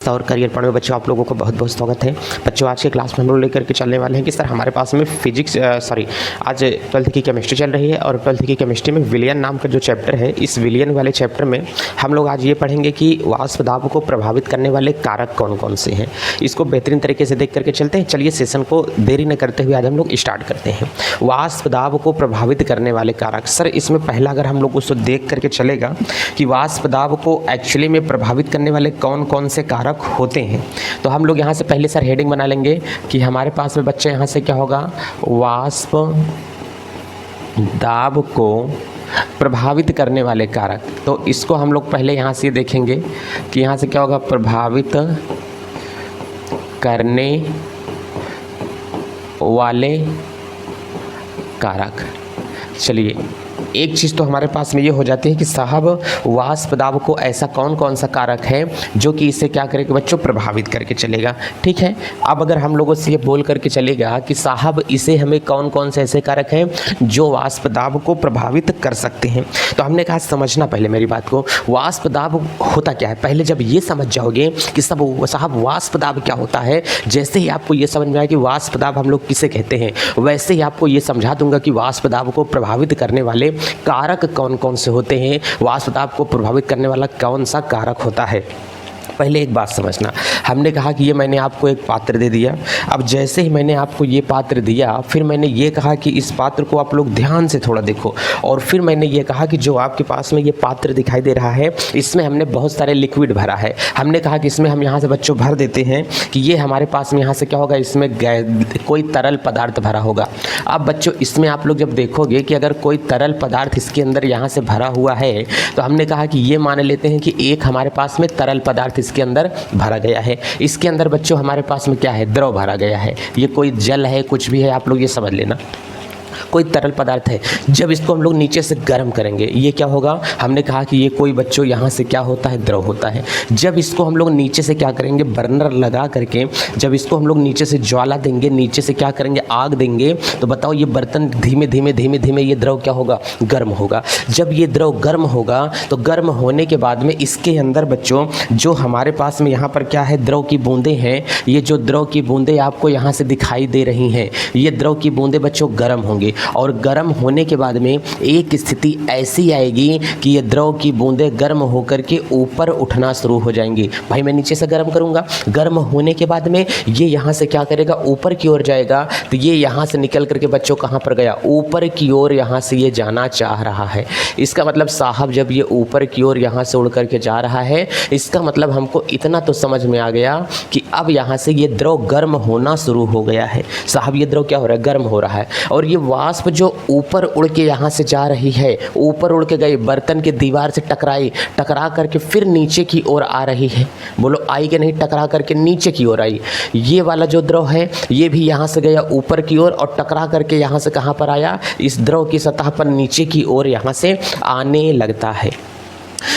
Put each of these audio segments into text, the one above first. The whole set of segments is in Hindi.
और करियर पढ़ने में बच्चों आप लोगों को बहुत बहुत स्वागत है। बच्चों आज के क्लास में हम लोग लेकर के चलने वाले हैं कि सर हमारे पास में आज 12th की केमिस्ट्री चल रही है और 12th की केमिस्ट्री में विलियन नाम का जो चैप्टर है, इस विलियन वाले चैप्टर में हम लोग आज ये पढ़ेंगे कि वाष्प दाब को प्रभावित करने वाले कारक कौन कौन से हैं। इसको बेहतरीन तरीके से देख करके चलते हैं। चलिए सेशन को देरी न करते हुए आज हम लोग स्टार्ट करते हैं। वाष्प दाब को प्रभावित करने वाले कारक, सर इसमें पहला अगर हम लोग उसको देख करके चलेगा कि वाष्प दाब को एक्चुअली में प्रभावित करने वाले कौन कौन से कारक होते हैं, तो हम लोग यहाँ से पहले सर हेडिंग बना लेंगे कि हमारे पास में बच्चे यहाँ से क्या होगा, वाष्प दाब को प्रभावित करने वाले कारक। तो इसको हम लोग पहले यहाँ से देखेंगे कि यहाँ से क्या होगा, प्रभावित करने वाले कारक। चलिए एक चीज़ तो हमारे पास में ये हो जाती है कि साहब वाष्प दाब को ऐसा कौन कौन सा कारक है जो कि इसे क्या करेगा बच्चों, प्रभावित करके चलेगा। ठीक है, अब अगर हम लोगों से ये बोल करके चलेगा कि साहब इसे हमें कौन कौन से ऐसे कारक हैं जो वाष्प दाब को प्रभावित कर सकते हैं, तो हमने कहा समझना पहले मेरी बात को, वाष्प दाब होता क्या है। पहले जब ये समझ जाओगे कि साहब वाष्प दाब क्या होता है, जैसे ही आपको ये समझ में आए कि वाष्प दाब हम लोग किसे कहते हैं, वैसे ही आपको ये समझा दूंगा कि वाष्प दाब को प्रभावित करने वाले कारक कौन कौन से होते हैं, वाष्प दाब को प्रभावित करने वाला कौन सा कारक होता है। पहले एक बात समझना, हमने कहा कि ये मैंने आपको एक पात्र दे दिया। अब जैसे ही मैंने आपको ये पात्र दिया, फिर मैंने ये कहा कि इस पात्र को आप लोग ध्यान से थोड़ा देखो, और फिर मैंने ये कहा कि जो आपके पास में ये पात्र दिखाई दे रहा है, इसमें हमने बहुत सारे लिक्विड भरा है। हमने कहा कि इसमें हम यहाँ से बच्चों भर देते हैं कि ये हमारे पास में यहाँ से क्या होगा, इसमें कोई तरल पदार्थ भरा होगा। अब बच्चों इसमें आप लोग जब देखोगे कि अगर कोई तरल पदार्थ इसके अंदर यहाँ से भरा हुआ है, तो हमने कहा कि ये मान लेते हैं कि एक हमारे पास में तरल पदार्थ इसके अंदर भरा गया है। इसके अंदर बच्चों हमारे पास में क्या है, द्रव भरा गया है। ये कोई जल है, कुछ भी है, आप लोग ये समझ लेना, कोई तरल पदार्थ है। जब इसको हम लोग नीचे से गर्म करेंगे, ये क्या होगा, हमने कहा कि ये कोई बच्चों यहाँ से क्या होता है, द्रव होता है। जब इसको हम लोग नीचे से क्या करेंगे, बर्नर लगा करके जब इसको हम लोग नीचे से ज्वाला देंगे, नीचे से क्या करेंगे, आग देंगे, तो बताओ ये बर्तन धीमे धीमे धीमे धीमे ये द्रव क्या होगा, गर्म होगा। जब ये द्रव गर्म होगा, तो गर्म होने के बाद में इसके अंदर बच्चों जो हमारे पास में यहाँ पर क्या है, द्रव की बूंदें हैं। ये जो द्रव की बूंदें आपको यहाँ से दिखाई दे रही हैं, ये द्रव की बूंदें बच्चों गर्म होंगी, और गर्म होने के बाद में एक स्थिति ऐसी आएगी कि ये द्रव की बूंदें गर्म होकर के ऊपर उठना शुरू हो जाएंगी। भाई मैं नीचे से गर्म करूंगा, गर्म होने के बाद में ये यहाँ से क्या करेगा, ऊपर की ओर जाएगा। तो ये यहाँ से निकल करके बच्चों कहाँ पर गया, ऊपर की ओर यहाँ से ये जाना चाह रहा है। इसका मतलब साहब जब ये ऊपर की ओर यहाँ से उड़ करके जा रहा है, इसका मतलब हमको इतना तो समझ में आ गया कि अब यहाँ से ये द्रव गर्म होना शुरू हो गया है। साहब ये द्रव क्या हो रहा है, गर्म हो रहा है। और ये वाष्प जो ऊपर उड़ के यहाँ से जा रही है, ऊपर उड़ के गई, बर्तन के दीवार से टकराई, टकरा करके फिर नीचे की ओर आ रही है। बोलो आई कि नहीं, टकरा करके नीचे की ओर आई। ये वाला जो द्रव है ये भी यहाँ से गया ऊपर की ओर, और टकरा करके यहाँ से कहाँ पर आया, इस द्रव की सतह पर नीचे की ओर यहाँ से आने लगता है।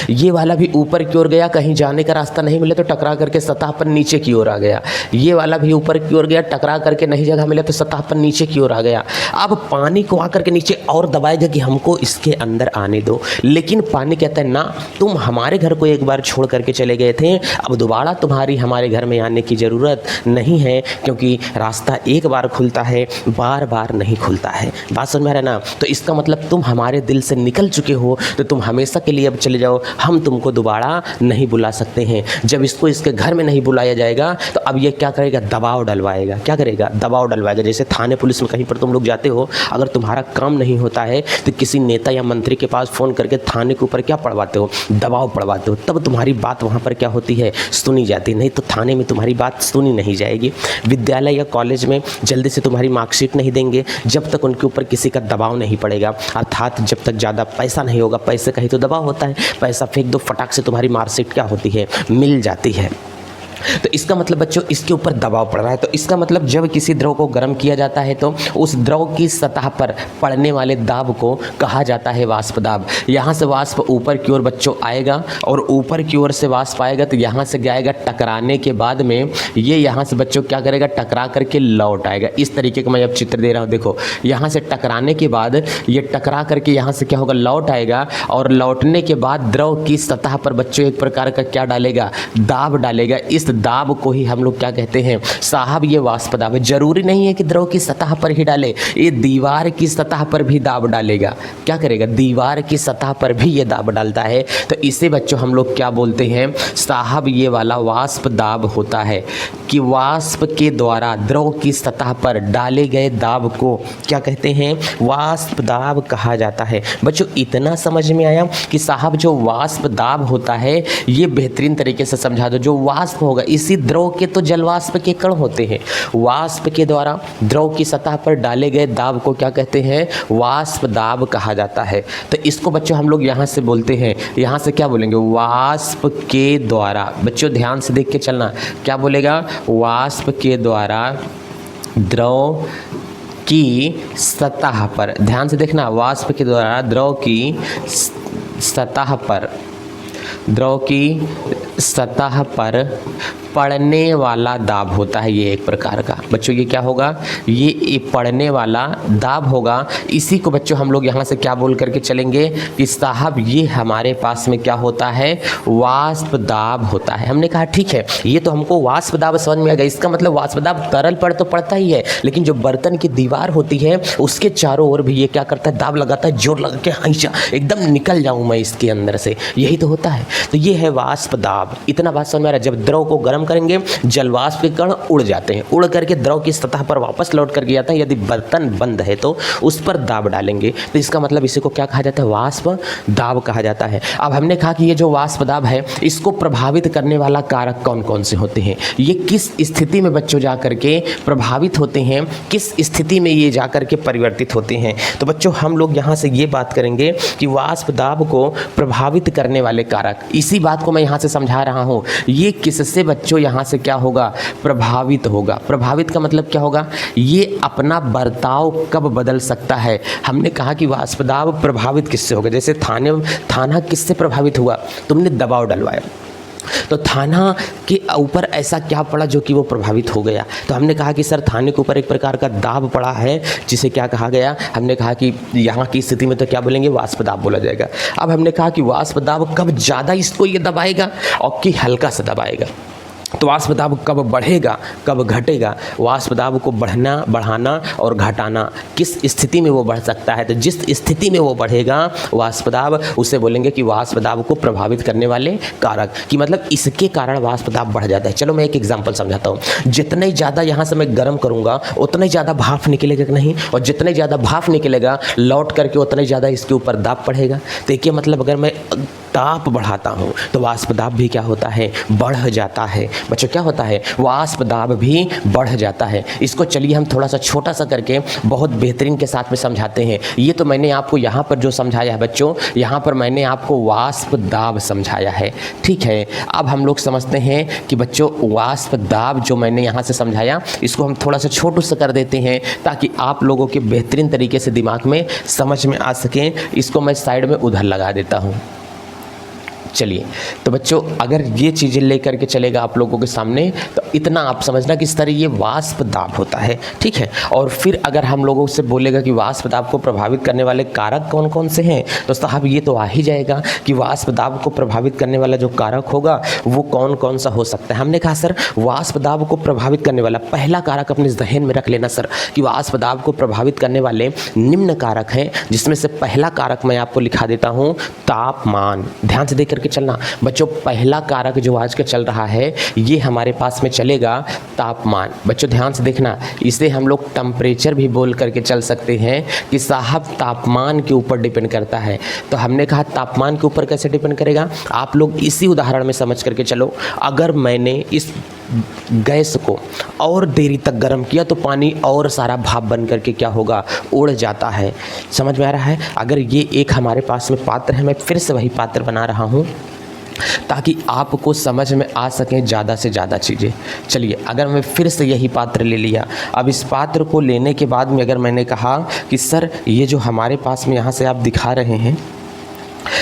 ये वाला भी ऊपर की ओर गया, कहीं जाने का रास्ता नहीं मिले तो टकरा करके सतह पर नीचे की ओर आ गया। ये वाला भी ऊपर की ओर गया, टकरा करके नहीं जगह मिले तो सतह पर नीचे की ओर आ गया। अब पानी को आकर के नीचे और दबाएगा कि हमको इसके अंदर आने दो, लेकिन पानी कहता है ना, तुम हमारे घर को एक बार छोड़ करके चले गए थे, अब दोबारा तुम्हारी हमारे घर में आने की ज़रूरत नहीं है, क्योंकि रास्ता एक बार खुलता है, बार बार नहीं खुलता है। बात समझ में आ रहा है ना। तो इसका मतलब तुम हमारे दिल से निकल चुके हो, तो तुम हमेशा के लिए अब चले जाओ, हम तुमको दोबारा नहीं बुला सकते हैं। जब इसको इसके घर में नहीं बुलाया जाएगा, तो अब ये क्या करेगा, दबाव डलवाएगा। क्या करेगा, दबाव डलवाएगा। जैसे थाने पुलिस में कहीं पर तुम लोग जाते हो, अगर तुम्हारा काम नहीं होता है तो किसी नेता या मंत्री के पास फ़ोन करके थाने के ऊपर क्या पढ़वाते हो, दबाव पढ़वाते हो, तब तुम्हारी बात वहाँ पर क्या होती है, सुनी जाती। नहीं तो थाने में तुम्हारी बात सुनी नहीं जाएगी। विद्यालय या कॉलेज में जल्दी से तुम्हारी मार्कशीट नहीं देंगे जब तक उनके ऊपर किसी का दबाव नहीं पड़ेगा, अर्थात जब तक ज़्यादा पैसा नहीं होगा। पैसे का ही तो दबाव होता है, पैसा फेंक दो, फटाक से तुम्हारी मार्कशीट क्या होती है, मिल जाती है। तो इसका मतलब बच्चों इसके ऊपर दबाव पड़ रहा है। तो इसका मतलब जब किसी द्रव को गर्म किया जाता है तो उस द्रव की सतह पर पड़ने वाले दाब को कहा जाता है वाष्प दाब। यहाँ से वाष्प ऊपर की ओर बच्चों आएगा और ऊपर की ओर से वाष्प आएगा तो यहाँ से जाएगा टकराने के बाद में ये यहाँ से बच्चों क्या करेगा, टकरा करके लौट आएगा। इस तरीके का मैं अब चित्र दे रहा हूँ, देखो यहाँ से टकराने के बाद ये टकरा करके यहाँ से क्या होगा, लौट आएगा और लौटने के बाद द्रव की सतह पर बच्चों एक प्रकार का क्या डालेगा, दाब डालेगा। इस दाब को ही हम लोग क्या कहते हैं साहब, ये वाष्प दाब है। जरूरी नहीं है कि द्रव की सतह पर ही डाले, ये दीवार की सतह पर भी दाब डालेगा। क्या करेगा, दीवार की सतह पर भी ये दाब डालता है। तो इसे बच्चों हम लोग क्या बोलते हैं साहब, ये वाला वाष्प दाब होता है कि वाष्प के द्वारा द्रव की सतह पर डाले गए दाब को क्या कहते हैं, वाष्प दाब कहा जाता है। बच्चों इतना समझ में आया कि साहब जो वाष्प दाब होता है ये बेहतरीन तरीके से समझा दो। जो वाष्प होगा, इसी द्रव के तो जलवाष्प के कण होते हैं। वाष्प के द्वारा द्रव की सतह पर डाले गए दाब को क्या कहते हैं, वाष्प दाब कहा जाता है। तो इसको बच्चों हम लोग यहाँ से बोलते हैं, यहाँ से क्या बोलेंगे, वाष्प के द्वारा। बच्चों ध्यान से देख के चलना, क्या बोलेगा, वाष्प के द्वारा द्रव की सतह पर, ध्यान से देखना, वाष्प के द्वारा द्रव की सतह पर, द्रव की सतह पर पड़ने वाला दाब होता है ये एक प्रकार का। बच्चों ये क्या होगा, ये पड़ने वाला दाब होगा। इसी को बच्चों हम लोग यहाँ से क्या बोल करके चलेंगे कि साहब ये हमारे पास में क्या होता है, वाष्प दाब होता है। हमने कहा ठीक है, ये तो हमको वाष्प दाब समझ में आ गया। इसका मतलब वाष्प दाब तरल पर तो पड़ता ही है, लेकिन जो बर्तन की दीवार होती है उसके चारों ओर भी ये क्या करता है, दाब लगाता है, जोर लगा के हईचा एकदम निकल जाऊँ मैं इसके अंदर से, यही तो होता है। तो ये है वाष्प दाब। इतना बात समझ में आ रहा है। जब द्रव को गर्म करेंगे जलवाष्प के कण उड़ जाते हैं, उड़ करके द्रव की सतह पर वापस लौट करके जाता है। यदि बर्तन बंद है तो उस पर दाब डालेंगे, तो इसका मतलब इसी को क्या कहा जाता है, वाष्प दाब कहा जाता है। अब हमने कहा कि ये जो वाष्प दाब है इसको प्रभावित करने वाला कारक कौन कौन से होते हैं, ये किस स्थिति में बच्चों जा करके प्रभावित होते हैं, किस स्थिति में ये जा करके परिवर्तित होते हैं। तो बच्चों हम लोग यहाँ से ये बात करेंगे कि वाष्प दाब को प्रभावित करने वाले कारक, इसी बात को मैं यहाँ से समझा रहा हूँ। ये किससे बच्चों यहाँ से क्या होगा, प्रभावित होगा। प्रभावित का मतलब क्या होगा, ये अपना बर्ताव कब बदल सकता है। हमने कहा कि वाष्प दाब प्रभावित किससे होगा, जैसे थाना किससे प्रभावित हुआ, तुमने दबाव डलवाया तो थाना के ऊपर ऐसा क्या पड़ा जो कि वो प्रभावित हो गया। तो हमने कहा कि सर थाने के ऊपर एक प्रकार का दाब पड़ा है जिसे क्या कहा गया, हमने कहा कि यहाँ की स्थिति में तो क्या बोलेंगे, वाष्प दाब बोला जाएगा। अब हमने कहा कि वाष्प दाब कब ज़्यादा इसको ये दबाएगा और कि हल्का से दबाएगा। तो वाष्प दाब कब बढ़ेगा कब घटेगा, वाष्प दाब को बढ़ाना और घटाना किस स्थिति में वो बढ़ सकता है। तो जिस स्थिति में वो बढ़ेगा वाष्प दाब, उसे बोलेंगे कि वाष्प दाब को प्रभावित करने वाले कारक, कि मतलब इसके कारण वाष्प दाब बढ़ जाता है। चलो मैं एक एग्जांपल समझाता हूँ। जितने ज़्यादा यहाँ से मैं गर्म करूँगा उतना ही ज़्यादा भाप निकलेगा कि नहीं, और जितने ज़्यादा भाप निकलेगा लौट करके उतना ही ज़्यादा इसके ऊपर दाब बढ़ेगा। तो ये मतलब अगर मैं ताप बढ़ाता हूँ तो वाष्प दाब भी क्या होता है, बढ़ जाता है। बच्चों क्या होता है, वाष्प दाब भी बढ़ जाता है। इसको चलिए हम थोड़ा सा छोटा सा करके बहुत बेहतरीन के साथ में समझाते हैं। ये तो मैंने आपको यहाँ पर जो समझाया है बच्चों, यहाँ पर मैंने आपको वाष्प दाब समझाया है, ठीक है। अब हम लोग समझते हैं कि बच्चों वाष्प दाब जो मैंने यहाँ से समझाया इसको हम थोड़ा सा छोटू सा कर देते हैं ताकि आप लोगों के बेहतरीन तरीके से दिमाग में समझ में आ सकें। इसको मैं साइड में उधर लगा देता हूँ। चलिए तो बच्चों अगर ये चीज़ें लेकर के चलेगा आप लोगों के सामने तो इतना आप समझना कि इस तरह ये वाष्प दाब होता है, ठीक है। और फिर अगर हम लोगों से बोलेगा कि वाष्प दाब को प्रभावित करने वाले कारक कौन कौन से हैं, तो साहब ये तो आ ही जाएगा कि वाष्प दाब को प्रभावित करने वाला जो कारक होगा वो कौन कौन सा हो सकता है। हमने कहा सर वाष्प दाब को प्रभावित करने वाला पहला कारक अपने जहन में रख लेना सर कि वाष्प दाब को प्रभावित करने वाले निम्न कारक हैं, जिसमें से पहला कारक मैं आपको लिखा देता हूँ तापमान। ध्यान से देख करके चलना बच्चों, पहला कारक जो आज का चल रहा है ये हमारे पास में चलेगा तापमान। बच्चों ध्यान से देखना, इसे हम लोग टेम्परेचर भी बोल करके चल सकते हैं कि साहब तापमान के ऊपर डिपेंड करता है। तो हमने कहा तापमान के ऊपर कैसे डिपेंड करेगा, आप लोग इसी उदाहरण में समझ करके चलो। अगर मैंने इस गैस को और देरी तक गर्म किया तो पानी और सारा भाप बन करके क्या होगा, उड़ जाता है। समझ में आ रहा है। अगर ये एक हमारे पास में पात्र है, मैं फिर से वही पात्र बना रहा हूँ ताकि आपको समझ में आ सकें ज़्यादा से ज़्यादा चीज़ें। चलिए अगर मैं फिर से यही पात्र ले लिया, अब इस पात्र को लेने के बाद में अगर मैंने कहा कि सर ये जो हमारे पास में यहाँ से आप दिखा रहे हैं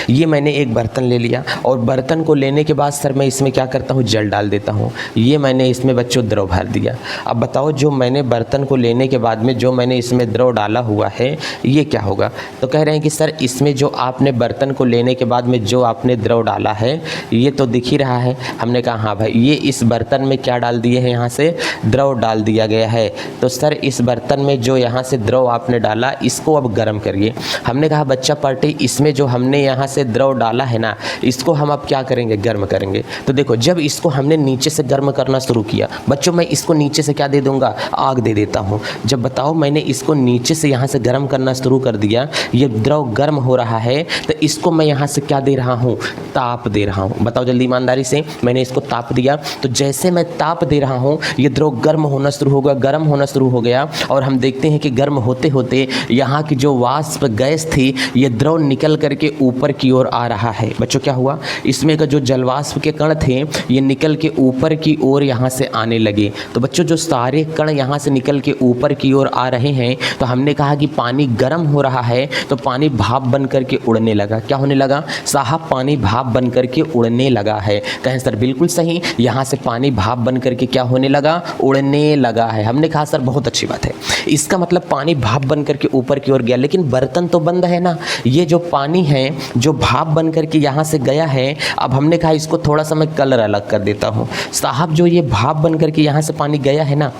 ये मैंने एक बर्तन ले लिया और बर्तन को लेने के बाद सर मैं इसमें क्या करता हूँ, जल डाल देता हूँ। ये मैंने इसमें बच्चों द्रव भर दिया। अब बताओ जो मैंने बर्तन को लेने के बाद में जो मैंने इसमें द्रव डाला हुआ है ये क्या होगा? तो कह रहे हैं कि सर इसमें जो आपने बर्तन को लेने के बाद में जो आपने द्रव डाला है ये तो दिख ही रहा है। हमने कहा हाँ भाई, ये इस बर्तन में क्या डाल दिए हैं, यहाँ से द्रव डाल दिया गया है। तो सर इस बर्तन में जो यहाँ से द्रव आपने डाला इसको अब गर्म करिए। हमने कहा बच्चा पार्टी इसमें जो हमने यहाँ से द्रव डाला है ना इसको हम अब क्या करेंगे, गर्म करेंगे। तो देखो जब इसको हमने नीचे से गर्म करना शुरू किया बच्चों, मैं इसको नीचे से क्या दे दूंगा, आग दे देता हूँ। जब बताओ मैंने इसको नीचे से यहाँ से गर्म करना शुरू कर दिया, ये द्रव गर्म हो रहा है, तो इसको मैं यहाँ से क्या दे रहा हूँ, ताप दे रहा हूँ। बताओ जल्दी ईमानदारी से, मैंने इसको ताप दिया। तो जैसे मैं ताप दे रहा हूँ ये द्रव गर्म होना शुरू होगा, गर्म होना शुरू हो गया और हम देखते हैं कि गर्म होते होते यहाँ की जो वाष्प गैस थी ये द्रव निकल करके ऊपर की ओर आ रहा है। बच्चों क्या हुआ, इसमें का जो जलवाष्प के कण थे ये निकल के ऊपर की ओर यहाँ से आने लगे। तो बच्चों जो सारे कण यहाँ से निकल के ऊपर की ओर आ रहे हैं तो हमने कहा कि पानी गर्म हो रहा है तो पानी भाप बन करके उड़ने लगा। क्या होने लगा साहब, पानी भाप बन करके उड़ने लगा है। कहें सर बिल्कुल सही, यहाँ से पानी भाप बन करके क्या होने लगा, उड़ने लगा है। हमने कहा सर बहुत अच्छी बात है, इसका मतलब पानी भाप बन करके ऊपर की ओर गया, लेकिन बर्तन तो बंद है ना। ये जो पानी है जो भाप बन करके यहाँ से गया है, अब हमने कहा इसको थोड़ा सा मैं कलर अलग कर देता हूँ। साहब जो ये भाप बन करके यहाँ से पानी गया है ना,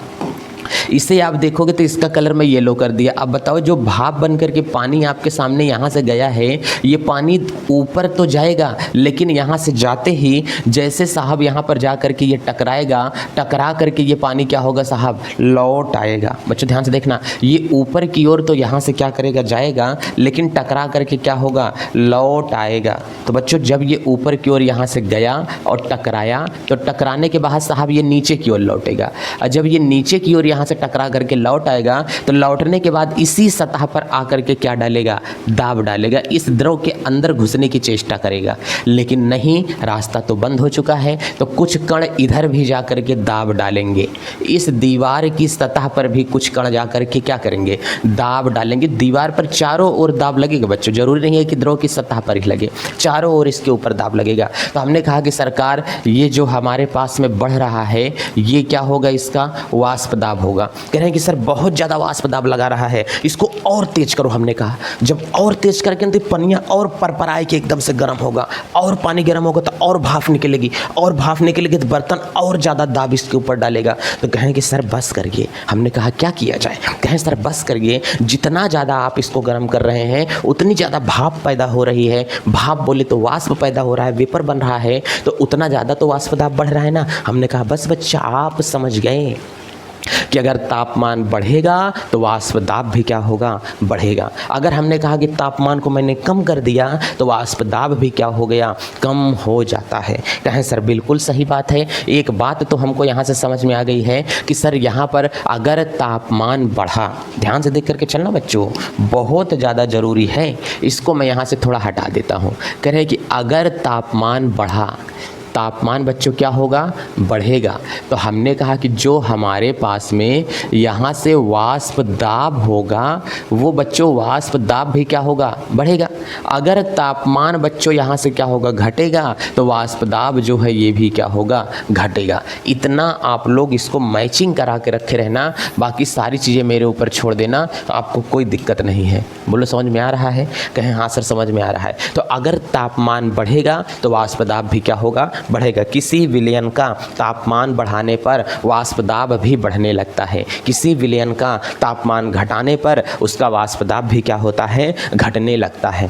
इसे आप देखोगे तो इसका कलर मैं येलो कर दिया। अब बताओ जो भाप बन करके पानी आपके सामने यहाँ से गया है ये पानी ऊपर तो जाएगा, लेकिन यहाँ से जाते ही जैसे साहब यहाँ पर जा करके ये टकराएगा, टकरा करके ये पानी क्या होगा साहब, लौट आएगा। बच्चों ध्यान से देखना, ये ऊपर की ओर तो यहाँ से क्या करेगा, जाएगा, लेकिन टकरा करके क्या होगा, लौट आएगा। तो बच्चों जब ये ऊपर की ओर यहाँ से गया और टकराया तो टकराने के बाद साहब ये नीचे की ओर लौटेगा, और जब ये नीचे की ओर यहाँ से टकरा करके लौट आएगा तो लौटने के बाद इसी सतह पर आकर के क्या डालेगा, दाब डालेगा, इस द्रव के अंदर घुसने की चेष्टा करेगा। लेकिन नहीं, रास्ता तो बंद हो चुका है, तो कुछ कण इधर भी जा करके दाब डालेंगे, इस दीवार की सतह पर भी कुछ कण जा करके क्या करेंगे, दाब डालेंगे। दीवार पर चारों ओर दाब लगेगा बच्चों, जरूरी नहीं है कि द्रव की सतह पर ही लगे, चारों ओर इसके ऊपर दाब लगेगा। तो हमने कहा कि सरकार ये जो हमारे पास में बढ़ रहा है ये क्या होगा, इसका वाष्प दाब होगा। कह रहे हैं कि सर बहुत ज़्यादा वाष्प दाब लगा रहा है, इसको और तेज करो। हमने कहा जब और तेज करके तो पनिया और परपराए के एकदम से गर्म होगा, और पानी गर्म होगा तो और भाप निकलेगी, और भाप निकलेगी तो बर्तन और ज़्यादा दाब इसके ऊपर डालेगा। तो कहें कि सर बस करिए। हमने कहा क्या किया जाए, कहें सर बस करिए, जितना ज़्यादा आप इसको गर्म कर रहे हैं उतनी ज़्यादा भाप पैदा हो रही है। भाप बोले तो वाष्प पैदा हो रहा है, वेपर बन रहा है, तो उतना ज़्यादा तो वाष्प दाब बढ़ रहा है ना। हमने कहा बस बच्चा आप समझ गए कि अगर तापमान बढ़ेगा तो वाष्प दाब भी क्या होगा, बढ़ेगा। अगर हमने कहा कि तापमान को मैंने कम कर दिया तो वाष्प दाब भी क्या हो गया, कम हो जाता है। कहें सर बिल्कुल सही बात है। एक बात तो हमको यहाँ से समझ में आ गई है कि सर यहाँ पर अगर तापमान बढ़ा, ध्यान से देख करके चलना बच्चों, बहुत ज़्यादा ज़रूरी है। इसको मैं यहाँ से थोड़ा हटा देता हूँ। कह रहे कि अगर तापमान बढ़ा, तापमान बच्चों क्या होगा, बढ़ेगा। तो हमने कहा कि जो हमारे पास में यहाँ से वाष्प दाब होगा वो बच्चों वाष्प दाब भी क्या होगा, बढ़ेगा। अगर तापमान बच्चों यहाँ से क्या होगा, घटेगा, तो वाष्प दाब जो है ये भी क्या होगा, घटेगा। इतना आप लोग इसको मैचिंग करा के रखे रहना, बाकी सारी चीज़ें मेरे ऊपर छोड़ देना, आपको कोई दिक्कत नहीं है। बोलो समझ में आ रहा है? कहें हाँ सर समझ में आ रहा है। तो अगर तापमान बढ़ेगा तो वाष्प दाब भी क्या होगा, बढ़ेगा। किसी विलयन का तापमान बढ़ाने पर वाष्प दाब भी बढ़ने लगता है, किसी विलयन का तापमान घटाने पर उसका वाष्प दाब भी क्या होता है, घटने लगता है।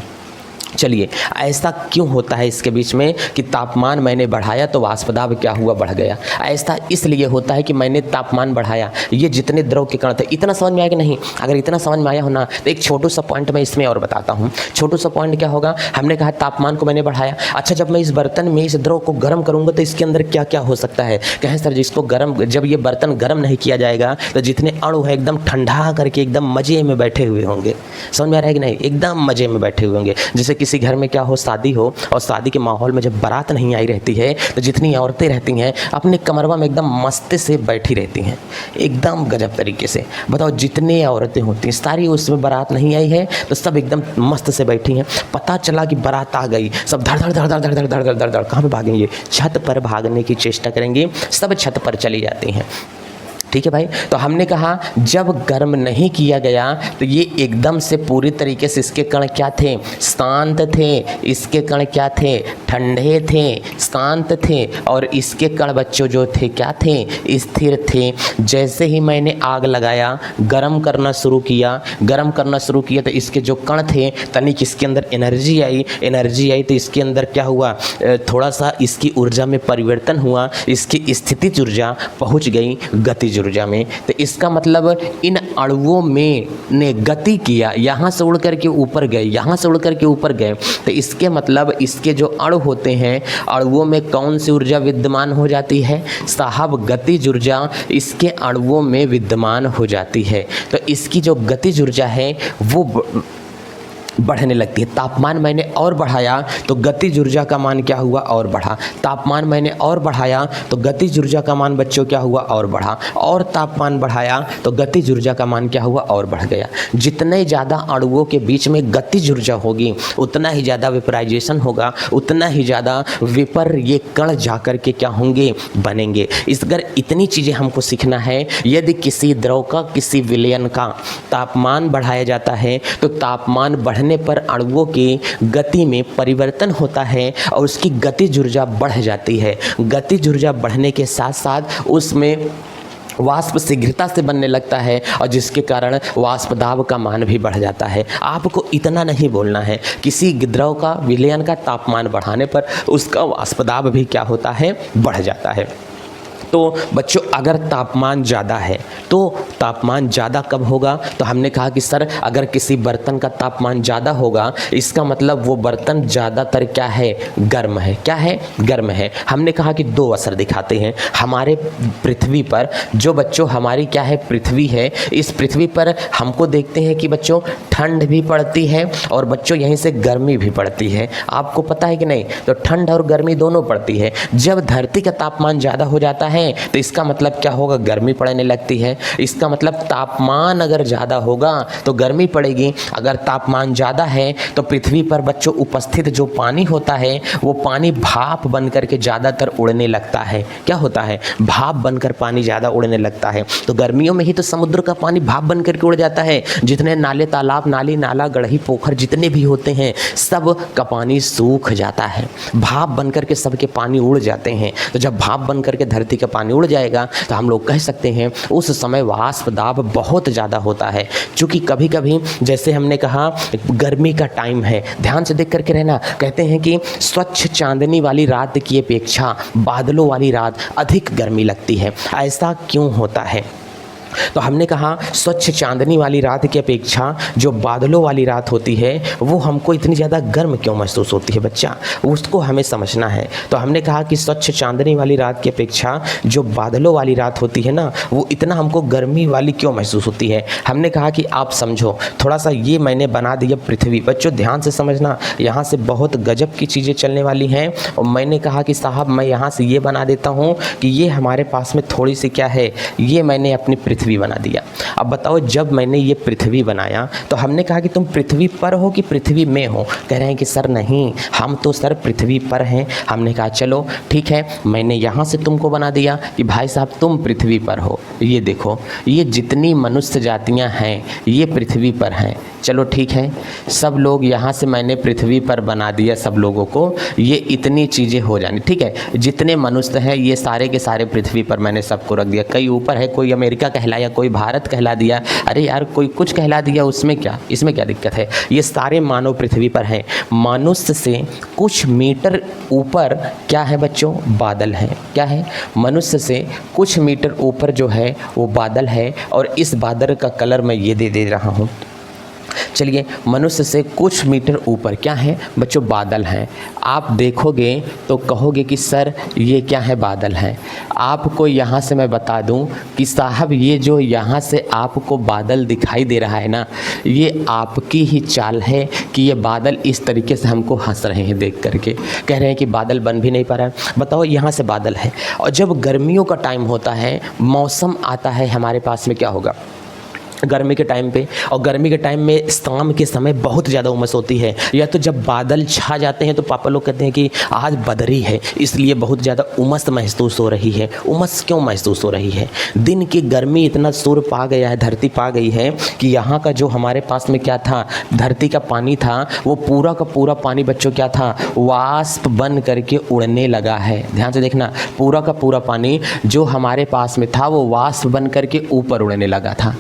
चलिए ऐसा क्यों होता है इसके बीच में कि तापमान मैंने बढ़ाया तो वाष्प दाब क्या हुआ, बढ़ गया। ऐसा इसलिए होता है कि मैंने तापमान बढ़ाया, ये जितने द्रव के कण थे, इतना समझ में आया कि नहीं? अगर इतना समझ में आया हो ना तो एक छोटू सा पॉइंट मैं इसमें और बताता हूँ। छोटू सा पॉइंट क्या होगा, हमने कहा तापमान को मैंने बढ़ाया, अच्छा जब मैं इस बर्तन में इस द्रव को गर्म करूँगा तो इसके अंदर क्या क्या हो सकता है। कहें सर जिसको गर्म, जब ये बर्तन गर्म नहीं किया जाएगा तो जितने अणु है एकदम ठंडा करके एकदम मज़े में बैठे हुए होंगे। समझ में आ रहा है कि नहीं? एकदम मज़े में बैठे हुए होंगे। जैसे किसी घर में क्या हो, शादी हो, और शादी के माहौल में जब बारात नहीं आई रहती है तो जितनी औरतें रहती हैं अपने कमरवा में एकदम मस्त से बैठी रहती हैं, एकदम गजब तरीके से। बताओ जितनी औरतें होती हैं सारी, उसमें बारात नहीं आई है तो सब एकदम मस्त से बैठी हैं। पता चला कि बारात आ गई, सब धड़ धड़ धड़ धड़ धड़ धड़ धड़ धड़ धड़ धड़ कहाँ पे भागेंगे, छत पर भागने की चेष्टा करेंगे, सब छत पर चली जाती हैं। ठीक है भाई। तो हमने कहा जब गर्म नहीं किया गया तो ये एकदम से पूरी तरीके से इसके कण क्या थे, शांत थे। इसके कण क्या थे, ठंडे थे, शांत थे। और इसके कण बच्चों जो थे क्या थे, स्थिर थे। जैसे ही मैंने आग लगाया, गर्म करना शुरू किया, गर्म करना शुरू किया तो इसके जो कण थे तनिक इसके अंदर एनर्जी आई तो इसके अंदर क्या हुआ, थोड़ा सा इसकी ऊर्जा में परिवर्तन हुआ, इसकी स्थितिज ऊर्जा पहुँच गई गतिज ऊर्जा में। तो इसका मतलब इन अणुओं में ने गति किया, यहाँ से उड़ करके ऊपर गए, यहाँ से उड़ करके ऊपर गए। तो इसके मतलब इसके जो अणु होते हैं, अणुओं में कौन सी ऊर्जा विद्यमान हो जाती है साहब, गतिज ऊर्जा इसके अणुओं में विद्यमान हो जाती है। तो इसकी जो गतिज ऊर्जा है वो बढ़ने लगती है। तापमान मैंने और बढ़ाया तो गतिज ऊर्जा का मान क्या हुआ, और बढ़ा। तापमान मैंने और बढ़ाया तो गतिज ऊर्जा का मान बच्चों क्या हुआ, और बढ़ा। और तापमान बढ़ाया तो गतिज ऊर्जा का मान क्या हुआ, और बढ़ गया। जितने ज़्यादा अणुओं के बीच में गतिज ऊर्जा होगी उतना ही ज़्यादा वेपराइजेशन होगा, उतना ही ज़्यादा वेपर ये कण जाकर के क्या होंगे, बनेंगे। इस अगर इतनी चीज़ें हमको सीखना है। यदि किसी द्रव का, किसी विलयन का तापमान बढ़ाया जाता है तो तापमान बढ़ने पर अणुओं की गति में परिवर्तन होता है और उसकी गतिज ऊर्जा बढ़ जाती है। गतिज ऊर्जा बढ़ने के साथ साथ उसमें वाष्प शीघ्रता से बनने लगता है और जिसके कारण वाष्प दाब का मान भी बढ़ जाता है। आपको इतना नहीं बोलना है, किसी द्रव का विलयन का तापमान बढ़ाने पर उसका वाष्प दाब भी क्या होता है, बढ़ जाता है। तो बच्चों अगर तापमान ज़्यादा है तो तापमान ज़्यादा कब होगा, तो हमने कहा कि सर अगर किसी बर्तन का तापमान ज़्यादा होगा इसका मतलब वो बर्तन ज़्यादातर क्या है, गर्म है। क्या है, गर्म है। हमने कहा कि दो असर दिखाते हैं हमारे पृथ्वी पर। जो बच्चों हमारी क्या है, पृथ्वी है, इस पृथ्वी पर हमको देखते हैं कि बच्चों ठंड भी पड़ती है और बच्चों यहीं से गर्मी भी पड़ती है। आपको पता है कि नहीं, तो ठंड और गर्मी दोनों पड़ती है। जब धरती का तापमान ज़्यादा हो जाता है तो इसका मतलब क्या होगा, गर्मी पड़ने लगती है। इसका मतलब तापमान अगर ज़्यादा होगा तो गर्मी पड़ेगी। अगर तापमान ज़्यादा है तो पृथ्वी पर बच्चों उपस्थित जो पानी होता है वो पानी भाप बनकर के ज़्यादातर उड़ने लगता है। क्या होता है, भाप बनकर पानी ज़्यादा उड़ने लगता है। तो गर्मियों में ही तो समुद्र का पानी भाप बनकर के उड़ जाता है। जितने नाले, तालाब, नाली, नाला, गढ़ी, पोखर जितने भी होते हैं सब का पानी सूख जाता है, भाप बनकर के सबके पानी उड़ जाते हैं। तो जब भाप बनकर के धरती का पानी उड़ जाएगा तो हम लोग कह सकते हैं उस समय वाष्प दाब बहुत ज़्यादा होता है। क्योंकि कभी कभी जैसे हमने कहा गर्मी का टाइम है, ध्यान से देख करके रहना। कहते हैं कि स्वच्छ चांदनी वाली रात की अपेक्षा बादलों वाली रात अधिक गर्मी लगती है। ऐसा क्यों होता है, तो हमने कहा स्वच्छ चांदनी वाली रात की अपेक्षा जो बादलों वाली रात होती है वो हमको इतनी ज़्यादा गर्म क्यों महसूस होती है बच्चा, उसको हमें समझना है। तो हमने कहा कि स्वच्छ चांदनी वाली रात की अपेक्षा जो बादलों वाली रात होती है ना वो इतना हमको गर्मी वाली क्यों महसूस होती है। हमने कहा कि आप समझो थोड़ा सा, ये मैंने बना दिया पृथ्वी। बच्चों ध्यान से समझना, यहाँ से बहुत गजब की चीज़ें चलने वाली हैं। और मैंने कहा कि साहब मैं यहाँ से ये बना देता हूँ कि ये हमारे पास में थोड़ी सी क्या है, ये मैंने अपनी पृथ्वी बना दिया। अब बताओ जब मैंने ये पृथ्वी बनाया तो हमने कहा कि तुम पृथ्वी पर हो कि पृथ्वी में हो। कह रहे हैं कि सर नहीं, हम तो सर पृथ्वी पर हैं। हमने कहा चलो ठीक है, मैंने यहाँ से तुमको बना दिया कि भाई साहब तुम पृथ्वी पर हो। ये देखो ये जितनी मनुष्य जातियाँ हैं ये पृथ्वी पर हैं। चलो ठीक है, सब लोग यहाँ से मैंने पृथ्वी पर बना दिया सब लोगों को, ये इतनी चीज़ें हो जानी। ठीक है, जितने मनुष्य हैं ये सारे के सारे पृथ्वी पर मैंने सबको रख दिया। कई ऊपर है, कोई अमेरिका कहलाया, कोई भारत कहला दिया, अरे यार कोई कुछ कहला दिया, उसमें क्या, इसमें क्या दिक्कत है। ये सारे मानव पृथ्वी पर हैं। मनुष्य से कुछ मीटर ऊपर क्या है बच्चों, बादल है। क्या है, मनुष्य से कुछ मीटर ऊपर जो है वो बादल है। और इस बादल का कलर मैं ये दे रहा हूँ। चलिए, मनुष्य से कुछ मीटर ऊपर क्या है बच्चों? बादल हैं। आप देखोगे तो कहोगे कि सर ये क्या है? बादल हैं। आपको यहाँ से मैं बता दूँ कि साहब ये जो यहाँ से आपको बादल दिखाई दे रहा है ना, ये आपकी ही चाल है कि ये बादल इस तरीके से हमको हंस रहे हैं देख करके, कह रहे हैं कि बादल बन भी नहीं पा रहा है। बताओ, यहाँ से बादल है और जब गर्मियों का टाइम होता है, मौसम आता है हमारे पास में, क्या होगा? गर्मी के टाइम पे, और गर्मी के टाइम में शाम के समय बहुत ज़्यादा उमस होती है। या तो जब बादल छा जाते हैं तो पापा लोग कहते हैं कि आज बदरी है, इसलिए बहुत ज़्यादा उमस महसूस हो रही है। उमस क्यों महसूस हो रही है? दिन की गर्मी इतना सुर पा गया है, धरती पा गई है कि यहाँ का जो हमारे पास में क्या था, धरती का पानी था, वो पूरा का पूरा पानी बच्चों क्या था? वाष्प बन करके उड़ने लगा है। ध्यान से देखना, पूरा का पूरा पानी जो हमारे पास में था वो वाष्प बन करके ऊपर उड़ने लगा था।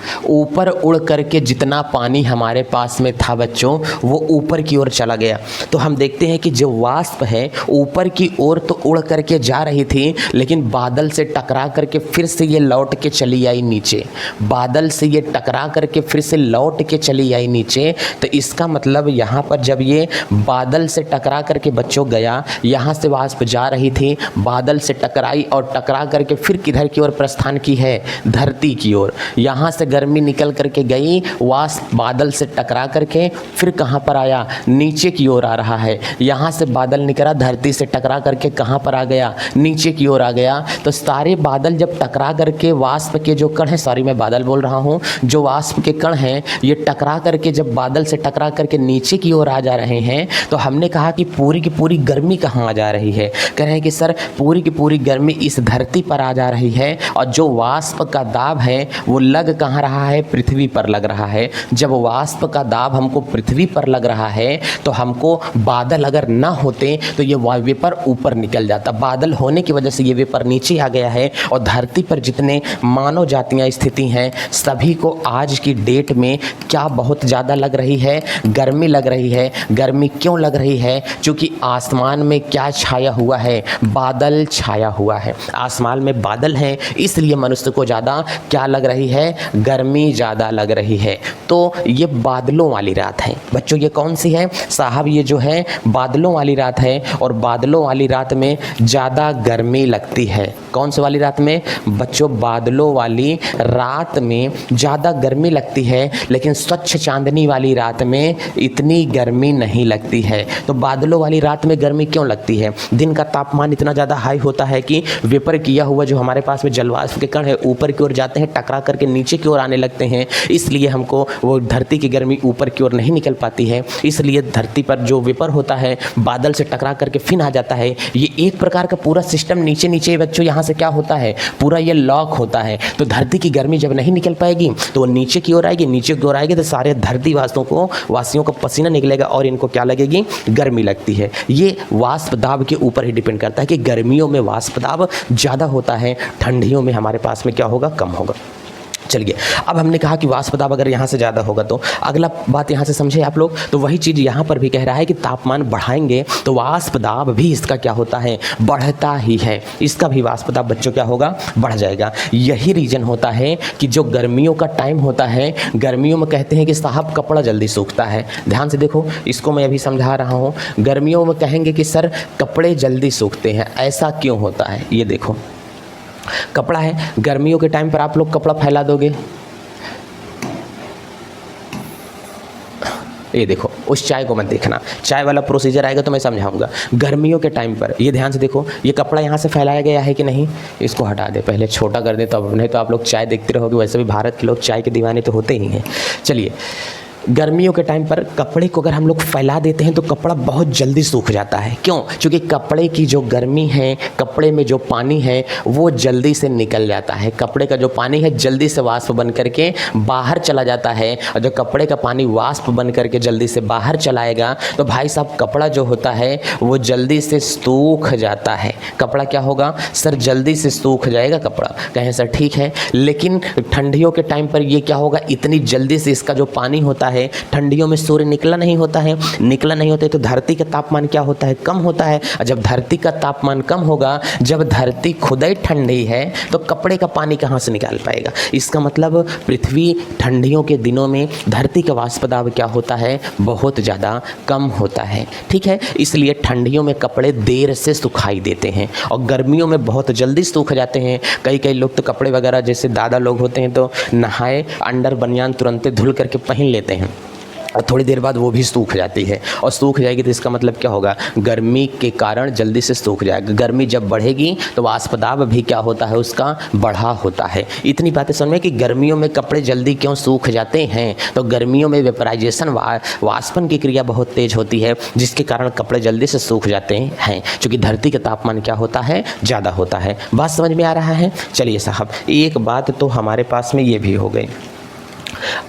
ऊपर उड़ करके जितना पानी हमारे पास में था बच्चों, वो ऊपर की ओर चला गया। तो हम देखते हैं कि जो वाष्प है ऊपर की ओर तो उड़ करके जा रही थी, लेकिन बादल से टकरा करके फिर से ये लौट के चली आई नीचे। बादल से ये टकरा करके फिर से लौट के चली आई नीचे। तो इसका मतलब यहाँ पर जब ये बादल से टकरा करके बच्चों गया, यहाँ से वाष्प जा रही थी, बादल से टकराई और टकरा करके फिर किधर की ओर प्रस्थान की है? धरती की ओर। यहाँ से गर्मी निकल करके गई, वाष्प बादल से टकरा करके फिर कहाँ पर आया? नीचे की ओर आ रहा है। यहाँ से बादल निकला, धरती से टकरा करके कहाँ पर आ गया? नीचे की ओर आ गया। तो सारे बादल जब टकरा करके वाष्प के जो कण हैं, सॉरी मैं बादल बोल रहा हूँ, जो वाष्प के कण हैं ये टकरा करके जब बादल से टकरा करके नीचे की ओर आ जा रहे हैं, तो हमने कहा कि पूरी की पूरी गर्मी कहाँ आ जा रही है? कह रहे हैं कि सर पूरी की पूरी गर्मी इस धरती पर आ जा रही है, और जो वाष्प का दाब है वो लग कहाँ रहा है? पृथ्वी पर लग रहा है। जब वाष्प का दाब हमको पृथ्वी पर लग रहा है, तो हमको बादल अगर ना होते तो ये वेपर ऊपर निकल जाता। बादल होने की वजह से ये वेपर नीचे आ गया है, और धरती पर जितने मानव जातियाँ स्थिति हैं, सभी को आज की डेट में क्या बहुत ज़्यादा लग रही है? गर्मी लग रही है। गर्मी क्यों लग रही है? क्योंकि आसमान में क्या छाया हुआ है? बादल छाया हुआ है। आसमान में बादल हैं, इसलिए मनुष्य को ज़्यादा क्या लग रही है? गर्मी ज़्यादा लग रही है। तो ये बादलों वाली रात है बच्चों। ये कौन सी है साहब? ये जो है बादलों वाली रात है, और बादलों वाली रात में ज़्यादा गर्मी लगती है। कौन सी वाली रात में बच्चों? बादलों वाली रात में ज़्यादा गर्मी लगती है, लेकिन स्वच्छ चांदनी वाली रात में इतनी गर्मी नहीं लगती है। तो बादलों वाली रात में गर्मी क्यों लगती है? दिन का तापमान इतना ज़्यादा हाई होता है कि वेपर किया हुआ जो हमारे पास में जलवाष्प के कण है ऊपर की ओर जाते हैं, टकरा करके नीचे की ओर आने लगते हैं, इसलिए हमको वो धरती की गर्मी ऊपर की ओर नहीं निकल पाती है। इसलिए धरती पर जो वेपर होता है बादल से टकरा करके फिर आ जाता है। ये एक प्रकार का पूरा सिस्टम नीचे नीचे बच्चों यहाँ से क्या होता है? पूरा ये लॉक होता है। तो धरती की गर्मी जब नहीं निकल पाएगी तो वो नीचे की ओर आएगी, नीचे की ओर आएगी तो सारे धरती वासियों को पसीना निकलेगा और इनको क्या लगेगी? गर्मी लगती है। ये वाष्प दाब के ऊपर ही डिपेंड करता है कि गर्मियों में वाष्प दाब ज़्यादा होता है, ठंडियों में हमारे पास में क्या होगा? कम होगा। चलिए, अब हमने कहा कि वाष्प दाब अगर यहाँ से ज़्यादा होगा तो अगला बात यहाँ से समझे आप लोग। तो वही चीज़ यहाँ पर भी कह रहा है कि तापमान बढ़ाएंगे तो वाष्प दाब भी इसका क्या होता है? बढ़ता ही है। इसका भी वाष्प दाब बच्चों क्या होगा? बढ़ जाएगा। यही रीज़न होता है कि जो गर्मियों का टाइम होता है, गर्मियों में कहते हैं कि साहब कपड़ा जल्दी सूखता है। ध्यान से देखो, इसको मैं अभी समझा रहा हूँ। गर्मियों में कहेंगे कि सर कपड़े जल्दी सूखते हैं, ऐसा क्यों होता है? ये देखो, कपड़ा है, गर्मियों के टाइम पर आप लोग कपड़ा फैला दोगे, ये देखो, उस चाय को मत देखना, चाय वाला प्रोसीजर आएगा तो मैं समझाऊंगा। गर्मियों के टाइम पर ये ध्यान से देखो, ये कपड़ा यहाँ से फैलाया गया है कि नहीं? इसको हटा दे, पहले छोटा कर दे, तो अब नहीं तो आप लोग चाय देखते रहोगे। वैसे भी भारत के लोग चाय के दीवाने तो होते ही हैं। चलिए, गर्मियों के टाइम पर कपड़े को अगर हम लोग फैला देते हैं तो कपड़ा बहुत जल्दी सूख जाता है। क्यों? क्योंकि कपड़े की जो गर्मी है, कपड़े में जो पानी है वो जल्दी से निकल जाता है। कपड़े का जो पानी है जल्दी से वाष्प बन करके बाहर चला जाता है, और जो कपड़े का पानी वाष्प बन करके जल्दी से बाहर चलाएगा तो भाई साहब कपड़ा जो होता है वो जल्दी से सूख जाता है। कपड़ा क्या होगा? सर जल्दी से सूख जाएगा कपड़ा। कहें सर ठीक है, लेकिन ठंडियों के टाइम पर ये क्या होगा? इतनी जल्दी से इसका जो पानी होता है, ठंडियों में सूर्य निकला नहीं होता है, तो धरती का तापमान क्या होता है, कम होता है। और जब धरती का तापमान कम होगा, जब धरती खुद ही ठंडी है, तो कपड़े का पानी कहाँ से निकाल पाएगा। इसका मतलब पृथ्वी ठंडियों के दिनों में धरती का वाष्प दाब क्या होता है, बहुत ज़्यादा कम होता है। ठीक है, इसलिए ठंडियों में कपड़े देर से सुखाई देते हैं और गर्मियों में बहुत जल्दी सूख जाते हैं। कई लोग तो कपड़े वगैरह, जैसे दादा लोग होते हैं, तो नहाए अंडर बनियान तुरंत धुल करके पहन लेते हैं और थोड़ी देर बाद वो भी सूख जाती है। और सूख जाएगी तो इसका मतलब क्या होगा, गर्मी के कारण जल्दी से सूख जाएगा। गर्मी जब बढ़ेगी तो वाष्प दाब भी क्या होता है, उसका बढ़ा होता है। इतनी बातें समझ में कि गर्मियों में कपड़े जल्दी क्यों सूख जाते हैं, तो गर्मियों में वेपराइजेशन, वाष्पन की क्रिया बहुत तेज होती है, जिसके कारण कपड़े जल्दी से सूख जाते हैं, क्योंकि धरती का तापमान क्या होता है, ज़्यादा होता है। बात समझ में आ रहा है। चलिए साहब, एक बात तो हमारे पास में ये भी हो गई।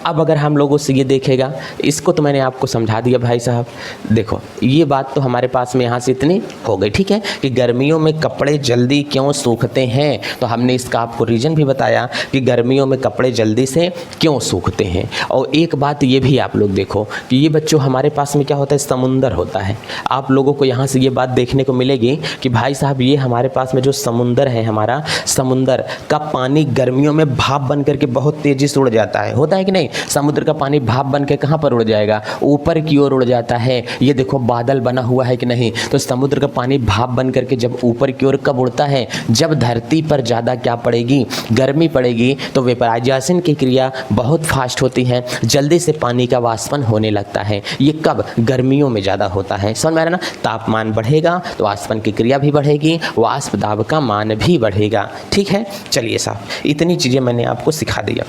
अब अगर हम लोगों से ये देखेगा, इसको तो मैंने आपको समझा दिया भाई साहब। देखो, ये बात तो हमारे पास में यहाँ से इतनी हो गई, ठीक है, कि गर्मियों में कपड़े जल्दी क्यों सूखते हैं। तो हमने इसका आपको रीज़न भी बताया कि गर्मियों में कपड़े जल्दी से क्यों सूखते हैं। और एक बात ये भी आप लोग देखो कि ये बच्चों, हमारे पास में क्या होता है, समुंदर होता है। आप लोगों को यहाँ से ये बात देखने को मिलेगी कि भाई साहब, ये हमारे पास में जो समुंदर है, हमारा समुंदर का पानी गर्मियों में भाप बन करके बहुत तेज़ी से उड़ जाता है। होता है कि नहीं, समुद्र का पानी भाप बन के कहाँ पर उड़ जाएगा, ऊपर की ओर उड़ जाता है। ये देखो बादल बना हुआ है कि नहीं, तो समुद्र का पानी भाप बन करके जब ऊपर की ओर कब उड़ता है, जब धरती पर ज़्यादा क्या पड़ेगी, गर्मी पड़ेगी, तो वेपराइजेशन की क्रिया बहुत फास्ट होती है, जल्दी से पानी का वाष्पन होने लगता है। ये कब, गर्मियों में ज़्यादा होता है। समझ में आ रहा ना, तापमान बढ़ेगा तो वाष्पन की क्रिया भी बढ़ेगी, वाष्प दाब का मान भी बढ़ेगा। ठीक है, चलिए साहब, इतनी चीज़ें मैंने आपको सिखा दिया।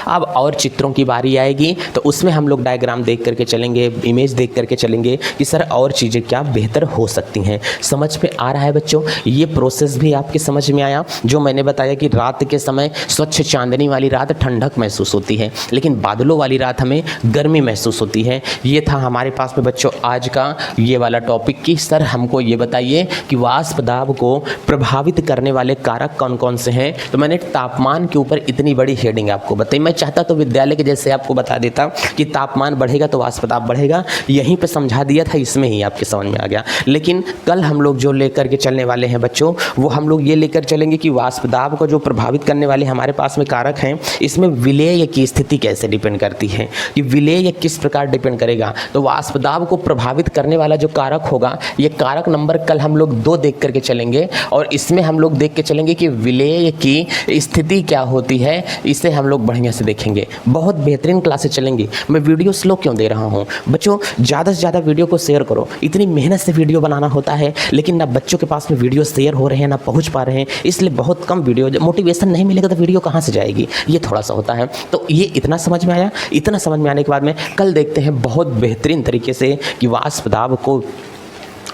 अब और चित्रों की बारी आएगी तो उसमें हम लोग डायग्राम देख करके चलेंगे, इमेज देख करके चलेंगे कि सर और चीज़ें क्या बेहतर हो सकती हैं। समझ में आ रहा है बच्चों, ये प्रोसेस भी आपके समझ में आया। जो मैंने बताया कि रात के समय स्वच्छ चांदनी वाली रात ठंडक महसूस होती है, लेकिन बादलों वाली रात हमें गर्मी महसूस होती है। ये था हमारे पास में बच्चों आज का ये वाला टॉपिक कि सर हमको ये बताइए कि वाष्प दाब को प्रभावित करने वाले कारक कौन कौन से हैं। तो मैंने तापमान के ऊपर इतनी बड़ी हेडिंग आपको बताई। मैं चाहता तो विद्यालय के जैसे आपको बता देता कि तापमान बढ़ेगा तो वाष्प दाब बढ़ेगा, यहीं पे समझा दिया था, इसमें ही आपके समझ में आ गया। लेकिन कल हम लोग जो लेकर के चलने वाले हैं बच्चों, वो हम लोग ये लेकर चलेंगे कि वाष्प दाब को जो प्रभावित करने वाले हमारे पास में कारक हैं, इसमें विलेय की स्थिति कैसे डिपेंड करती है, कि विलेय किस प्रकार डिपेंड करेगा। तो वाष्प दाब को प्रभावित करने वाला जो कारक होगा, ये कारक नंबर कल हम लोग 2 देख करके चलेंगे, और इसमें हम लोग देख के चलेंगे कि विलेय की स्थिति क्या होती है। इसे हम लोग बढ़िया से देखेंगे, बहुत बेहतरीन क्लासेस चलेंगी। मैं वीडियो स्लो क्यों दे रहा हूँ बच्चों, ज़्यादा से ज़्यादा वीडियो को शेयर करो। इतनी मेहनत से वीडियो बनाना होता है, लेकिन ना बच्चों के पास में वीडियो शेयर हो रहे हैं, ना पहुँच पा रहे हैं, इसलिए बहुत कम वीडियो। मोटिवेशन नहीं मिलेगा तो वीडियो कहाँ से जाएगी, ये थोड़ा सा होता है। तो ये इतना समझ में आया। इतना समझ में आने के बाद में कल देखते हैं बहुत बेहतरीन तरीके से कि वाष्प दाब को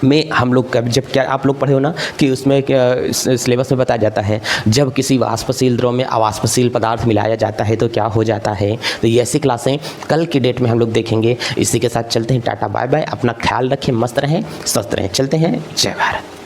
में हम लोग जब क्या आप लोग पढ़े हो ना कि उसमें सिलेबस में बताया जाता है, जब किसी वाष्पशील द्रव में अवाष्पशील पदार्थ मिलाया जाता है तो क्या हो जाता है। तो ये ऐसी क्लासें कल की डेट में हम लोग देखेंगे। इसी के साथ चलते हैं, टाटा बाय बाय, अपना ख्याल रखें, मस्त रहें, स्वस्थ रहें, चलते हैं, जय भारत।